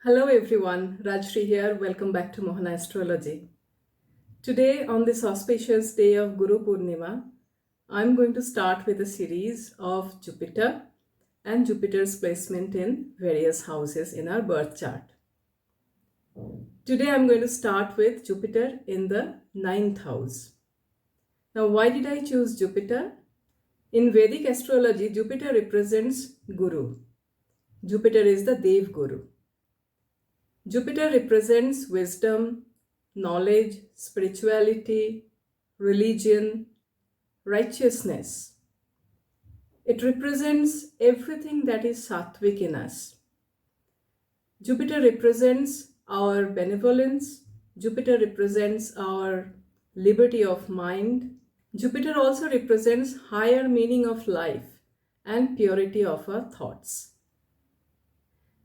Hello everyone, Rajshri here. Welcome back to mohanaastrology. Today, on this auspicious day of Guru Purnima, I'm going to start with a series of Jupiter and Jupiter's placement in various houses in our birth chart. Today, I'm going to start with Jupiter in the ninth house. Now, why did I choose Jupiter? In Vedic astrology, Jupiter represents Guru. Jupiter is the Dev Guru. Jupiter represents wisdom, knowledge, spirituality, religion, righteousness. It represents everything that is sattvic in us. Jupiter represents our benevolence. Jupiter represents our liberty of mind. Jupiter also represents higher meaning of life and purity of our thoughts.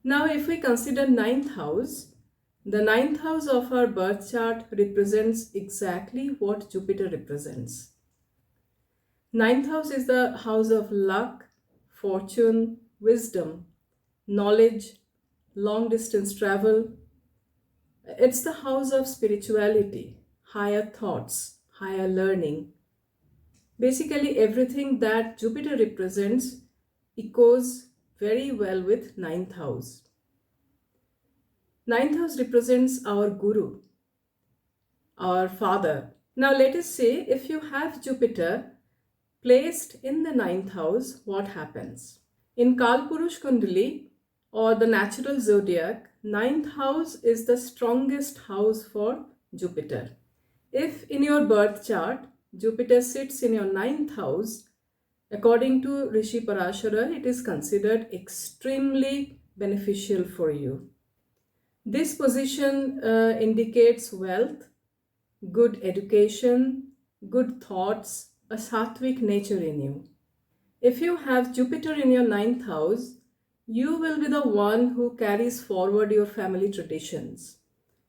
Now, if we consider ninth house, the ninth house of our birth chart represents exactly what Jupiter represents. Ninth house is the house of luck, fortune, wisdom, knowledge, long distance travel. It's the house of spirituality, higher thoughts, higher learning. Basically, everything that Jupiter represents echoes very well with ninth house. Ninth house represents our Guru, our father. Now let us say if you have Jupiter placed in the ninth house, what happens? In Kalpurush Kundali or the natural zodiac, ninth house is the strongest house for Jupiter. If in your birth chart, Jupiter sits in your ninth house, according to Rishi Parashara, it is considered extremely beneficial for you. This position indicates wealth, good education, good thoughts, a sattvic nature in you. If you have Jupiter in your ninth house, you will be the one who carries forward your family traditions,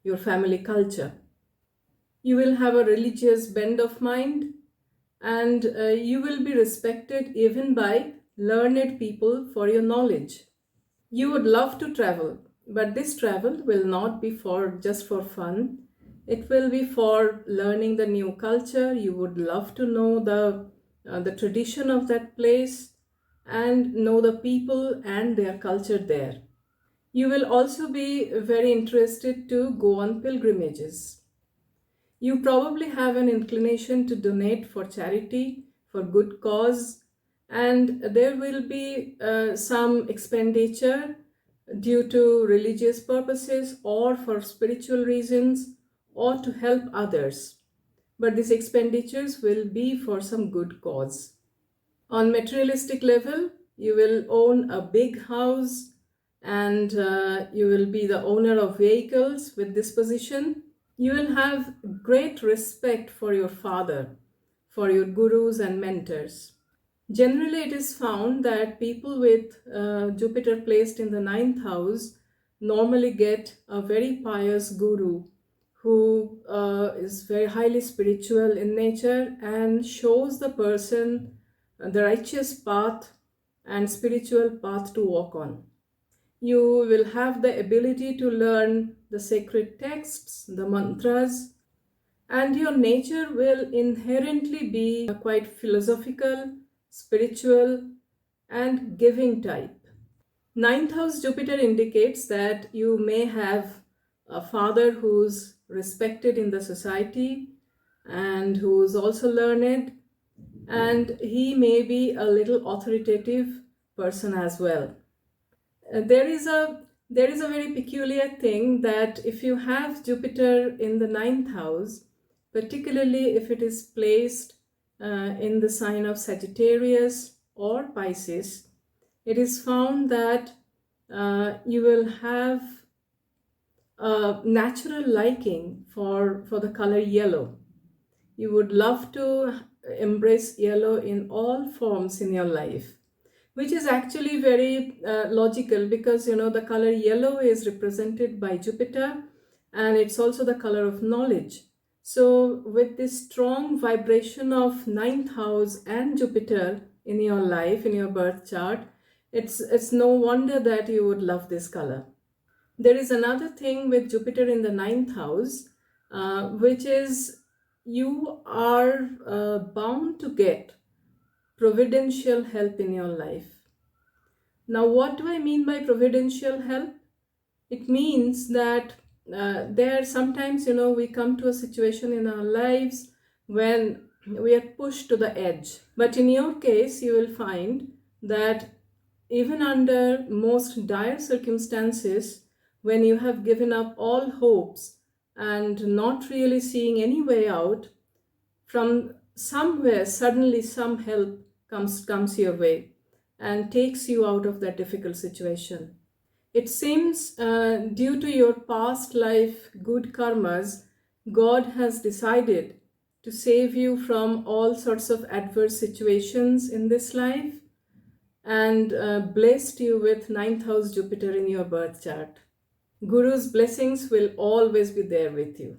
your family culture. You will have a religious bent of mind, and you will be respected even by learned people for your knowledge. You would love to travel, but this travel will not be just for fun. It will be for learning the new culture. You would love to know the tradition of that place and know the people and their culture there. You will also be very interested to go on pilgrimages. You probably have an inclination to donate for charity, for good cause, and there will be some expenditure due to religious purposes or for spiritual reasons or to help others. But these expenditures will be for some good cause. On materialistic level, you will own a big house and you will be the owner of vehicles with this position. You will have great respect for your father, for your gurus and mentors. Generally, it is found that people with Jupiter placed in the ninth house normally get a very pious guru who is very highly spiritual in nature and shows the person the righteous path and spiritual path to walk on. You will have the ability to learn the sacred texts, the mantras, and your nature will inherently be quite philosophical, spiritual, and giving type. Ninth house Jupiter indicates that you may have a father who's respected in the society and who's also learned, and he may be a little authoritative person as well. There is a very peculiar thing that if you have Jupiter in the ninth house, particularly if it is placed in the sign of Sagittarius or Pisces, it is found that you will have a natural liking for the color yellow. You would love to embrace yellow in all forms in your life, which is actually very logical because the color yellow is represented by Jupiter and it's also the color of knowledge. So with this strong vibration of ninth house and Jupiter in your life, in your birth chart, it's no wonder that you would love this color. There is another thing with Jupiter in the ninth house, which is you are bound to get providential help in your life. Now, what do I mean by providential help? It means that there sometimes, we come to a situation in our lives when we are pushed to the edge. But in your case, you will find that even under most dire circumstances, when you have given up all hopes and not really seeing any way out, from somewhere suddenly some help comes your way and takes you out of that difficult situation. It seems due to your past life good karmas, God has decided to save you from all sorts of adverse situations in this life and blessed you with ninth house Jupiter in your birth chart. Guru's blessings will always be there with you.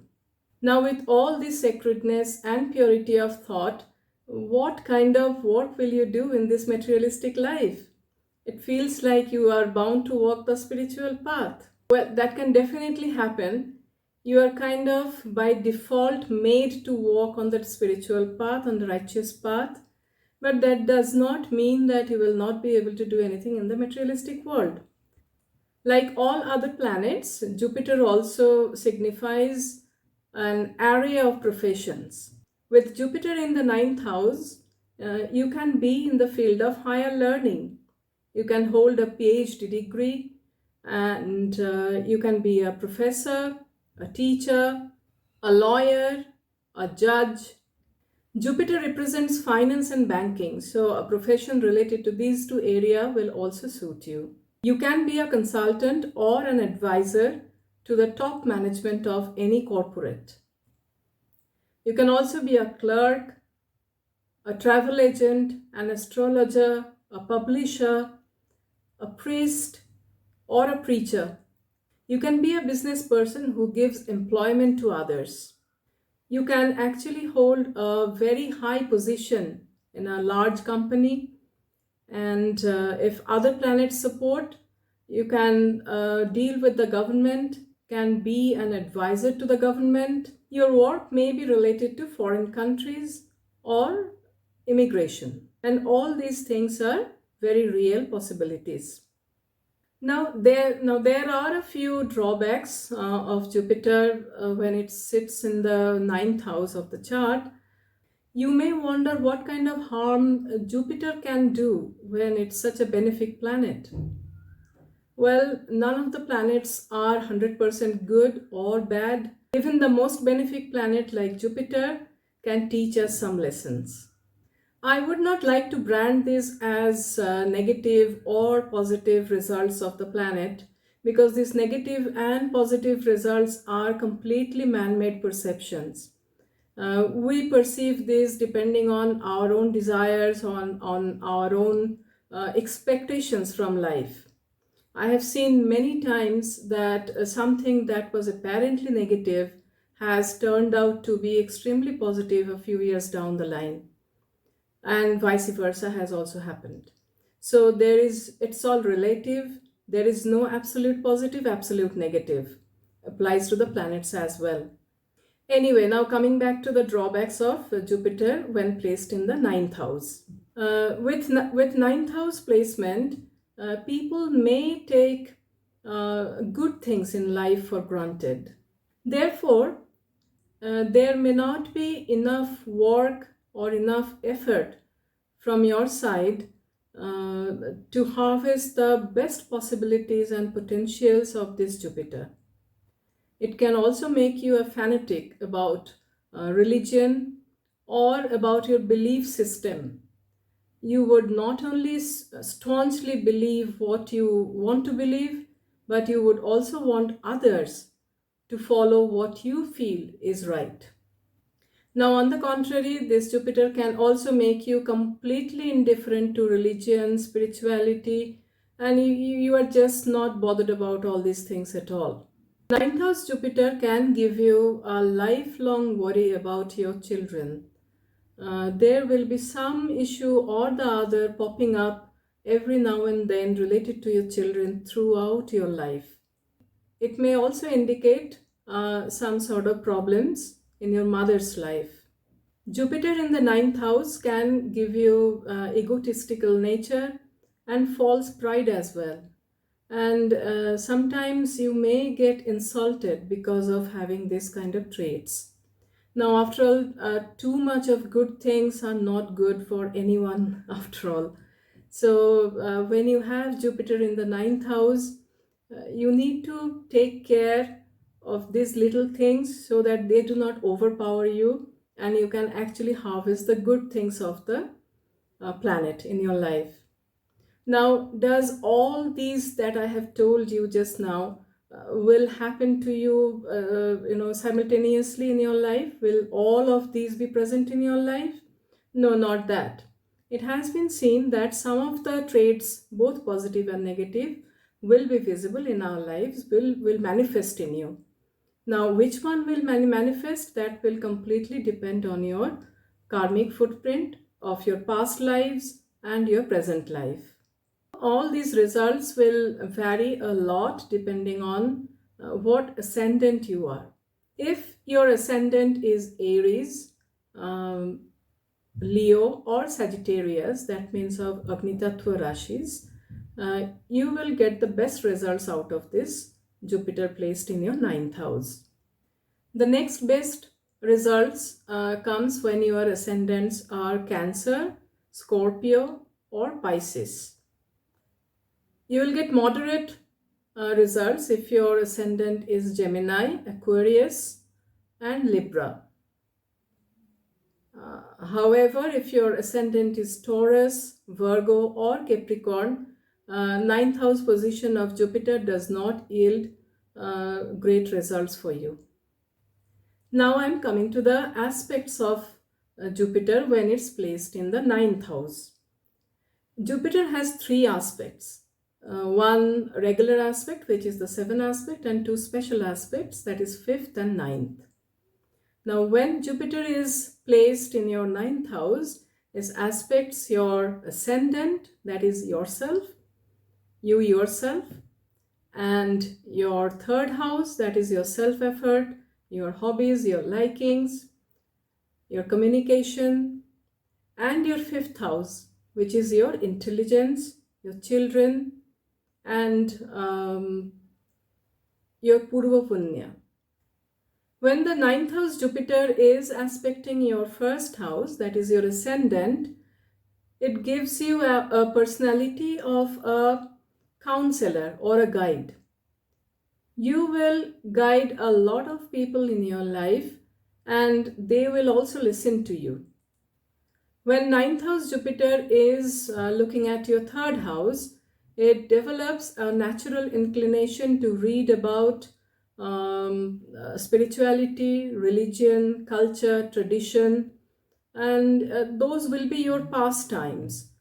Now, with all this sacredness and purity of thought, what kind of work will you do in this materialistic life? It feels like you are bound to walk the spiritual path. Well, that can definitely happen. You are kind of by default made to walk on that spiritual path, on the righteous path. But that does not mean that you will not be able to do anything in the materialistic world. Like all other planets, Jupiter also signifies an area of professions. With Jupiter in the ninth house, you can be in the field of higher learning. You can hold a PhD degree and you can be a professor, a teacher, a lawyer, a judge. Jupiter represents finance and banking, so a profession related to these two areas will also suit you. You can be a consultant or an advisor to the top management of any corporate. You can also be a clerk, a travel agent, an astrologer, a publisher, a priest, or a preacher. You can be a business person who gives employment to others. You can actually hold a very high position in a large company, and if other planets support, you can deal with the government, can be an advisor to the government. Your work may be related to foreign countries or immigration, and all these things are very real possibilities. Now there are a few drawbacks of Jupiter when it sits in the ninth house of the chart. You may wonder what kind of harm Jupiter can do when it's such a benefic planet. Well, none of the planets are 100% good or bad. Even the most benefic planet like Jupiter can teach us some lessons. I would not like to brand this as negative or positive results of the planet, because these negative and positive results are completely man-made perceptions. We perceive this depending on our own desires, on our own expectations from life. I have seen many times that something that was apparently negative has turned out to be extremely positive a few years down the line, and vice versa has also happened. So it's all relative. There is no absolute positive, absolute negative. Applies to the planets as well. Anyway, now coming back to the drawbacks of Jupiter when placed in the ninth house. With ninth house placement, people may take good things in life for granted. Therefore, there may not be enough work or enough effort from your side to harvest the best possibilities and potentials of this Jupiter. It can also make you a fanatic about religion or about your belief system. You would not only staunchly believe what you want to believe, but you would also want others to follow what you feel is right. Now, on the contrary, this Jupiter can also make you completely indifferent to religion, spirituality, and you are just not bothered about all these things at all. Ninth house Jupiter can give you a lifelong worry about your children. There will be some issue or the other popping up every now and then related to your children throughout your life. It may also indicate some sort of problems in your mother's life. Jupiter in the ninth house can give you egotistical nature and false pride as well. And sometimes you may get insulted because of having this kind of traits. Now, after all, too much of good things are not good for anyone, after all. So, when you have Jupiter in the ninth house, you need to take care of these little things so that they do not overpower you and you can actually harvest the good things of the planet in your life. Now, does all these that I have told you just now will happen to you, simultaneously in your life? Will all of these be present in your life? No, not that. It has been seen that some of the traits, both positive and negative, will be visible in our lives, will manifest in you. Now, which one will manifest? That will completely depend on your karmic footprint of your past lives and your present life. All these results will vary a lot depending on what ascendant you are. If your ascendant is Aries, Leo or Sagittarius, that means of Agni Tattva Rashis, you will get the best results out of this Jupiter placed in your ninth house. The next best results comes when your ascendants are Cancer, Scorpio or Pisces. You will get moderate results if your ascendant is Gemini, Aquarius and Libra. However, if your ascendant is Taurus, Virgo or Capricorn, ninth house position of Jupiter does not yield great results for you. Now I'm coming to the aspects of Jupiter when it's placed in the ninth house. Jupiter has three aspects. One regular aspect, which is the 7th aspect, and two special aspects, that is 5th and 9th. Now, when Jupiter is placed in your ninth house, it aspects your ascendant, that is yourself, you yourself, and your third house, that is your self-effort, your hobbies, your likings, your communication, and your fifth house, which is your intelligence, your children, and your Purva Punya. When the ninth house Jupiter is aspecting your first house, that is your ascendant, it gives you a personality of a counselor or a guide. You will guide a lot of people in your life and they will also listen to you. When ninth house Jupiter is looking at your third house, it develops a natural inclination to read about spirituality, religion, culture, tradition, and those will be your pastimes.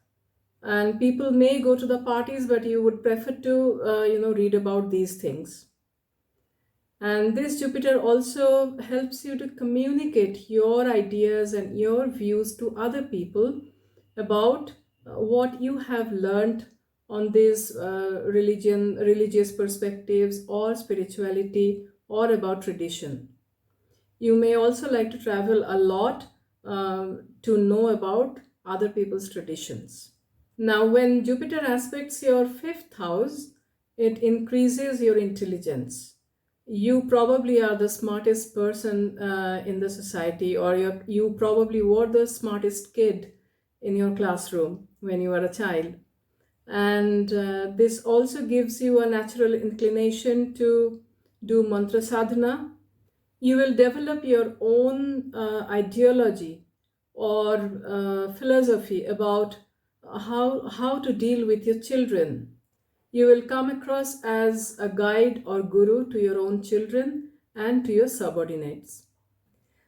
And people may go to the parties, but you would prefer to, read about these things. And this Jupiter also helps you to communicate your ideas and your views to other people about what you have learned on these religious perspectives or spirituality or about tradition. You may also like to travel a lot to know about other people's traditions. Now, when Jupiter aspects your fifth house, it increases your intelligence. You probably are the smartest person in the society, or you probably were the smartest kid in your classroom when you were a child. And this also gives you a natural inclination to do mantra sadhana. You will develop your own ideology or philosophy about how to deal with your children. You will come across as a guide or guru to your own children and to your subordinates.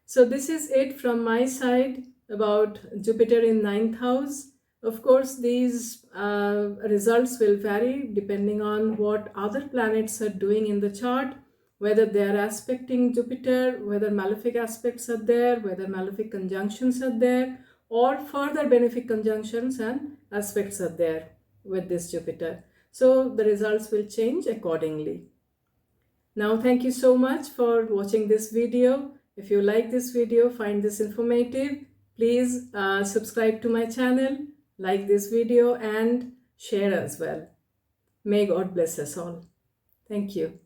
So this is it from my side about Jupiter in ninth house. Of course, these results will vary depending on what other planets are doing in the chart, whether they are aspecting Jupiter, whether malefic aspects are there, whether malefic conjunctions are there, or further benefic conjunctions and aspects are there with this Jupiter. So the results will change accordingly. Now, thank you so much for watching this video. If you like this video, find this informative, please subscribe to my channel, like this video and share as well. May God bless us all. Thank you.